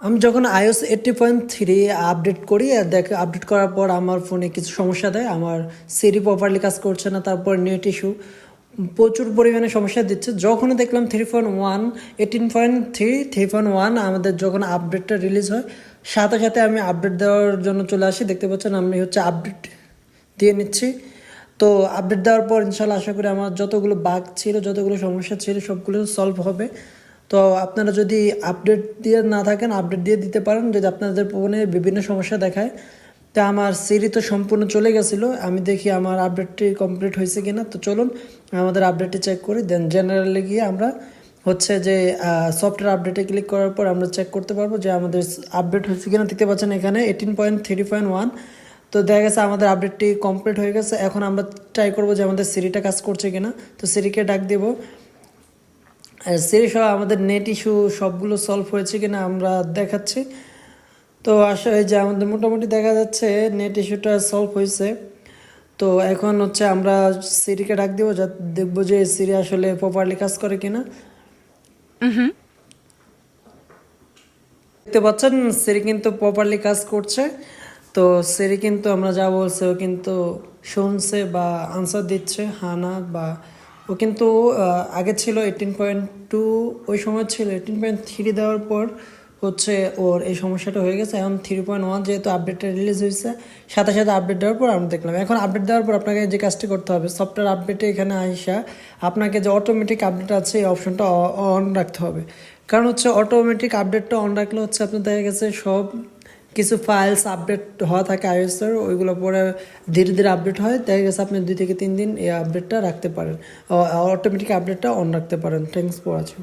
আমি যখন iOS 80.3 update করি আর আপডেট করার পর আমার ফোনে কিছু সমস্যা দেয়, আমার সিরি প্রপারলি কাজ করছে না, তারপর নেট ইস্যু প্রচুর পরিমাণে সমস্যা দিচ্ছে। যখনই দেখলাম 3.1 18.3 আমাদের যখন আপডেটটা রিলিজ হয়, সাথে সাথে আমি আপডেট দেওয়ার জন্য চলে আসি। দেখতে পাচ্ছেন আমি হচ্ছে আপডেট দিয়ে নিচ্ছি। তো আপডেট দেওয়ার পর ইনশাল্লাহ আশা করি আমার যতগুলো বাগ ছিল, যতগুলো সমস্যা ছিল সবগুলো সলভ হবে। তো আপনারা যদি আপডেট দিয়ে না থাকেন, আপডেট দিয়ে দিতে পারেন যদি আপনাদের ফোনে বিভিন্ন সমস্যা দেখায়। তা আমার সিরি তো সম্পূর্ণ চলে গেছিলো, আমি দেখি আমার আপডেটটি কমপ্লিট হয়েছে কিনা। তো চলুন আমাদের আপডেটটি চেক করি, দেন জেনারেলে গিয়ে আমরা হচ্ছে যে সফটওয়্যার আপডেটে ক্লিক করার পর আমরা চেক করতে পারবো যে আমাদের আপডেট হয়েছে কিনা। দেখতে পাচ্ছেন এখানে 18.3.1। তো দেখা গেছে আমাদের আপডেটটি কমপ্লিট হয়ে গেছে। এখন আমরা ট্রাই করবো যে আমাদের সিরিটা কাজ করছে কিনা। তো সিরিকে ডাক দেবো, সিরি সহ আমাদের নেট ইস্যু সবগুলো সলভ হয়েছে কিনা আমরা দেখাচ্ছি। তো আসলে যে আমাদের মোটামুটি দেখা যাচ্ছে নেট ইস্যুটা সলভ হয়েছে। তো এখন হচ্ছে আমরা সিরিকে ডাক দেবো, যা দেখবো যে সিরি আসলে প্রপারলি কাজ করে কিনা। দেখতে পাচ্ছেন সিরি কিন্তু প্রপারলি কাজ করছে। তো সিরি কিন্তু আমরা যা বলছে ও কিন্তু শুনছে বা আনসার দিচ্ছে, হ্যাঁ না বা। ও কিন্তু আগে ছিল 18.2, ওই সময় ছিল 18.3 দেওয়ার পর হচ্ছে ওর এই সমস্যাটা হয়ে গেছে। এখন 3.1 যেহেতু আপডেটটা রিলিজ হয়েছে, সাথে সাথে আপডেট দেওয়ার পর আমরা দেখলাম। এখন আপডেট দেওয়ার পর আপনাকে যে কাজটি করতে হবে, সফটওয়্যার আপডেটে এখানে আইসা আপনাকে যে অটোমেটিক আপডেট আছে এই অপশনটা অন রাখতে হবে। কারণ হচ্ছে অটোমেটিক আপডেটটা অন রাখলে হচ্ছে আপনার দেখা গেছে সব কিছু ফাইলস আপডেট হওয়া থাকে আইওএসের, ওইগুলো পরে ধীরে ধীরে আপডেট হয়। দেখা গেছে আপনি 2 থেকে 3 দিন এই আপডেটটা রাখতে পারেন, অটোমেটিক আপডেটটা অন রাখতে পারেন। Thanks for watching.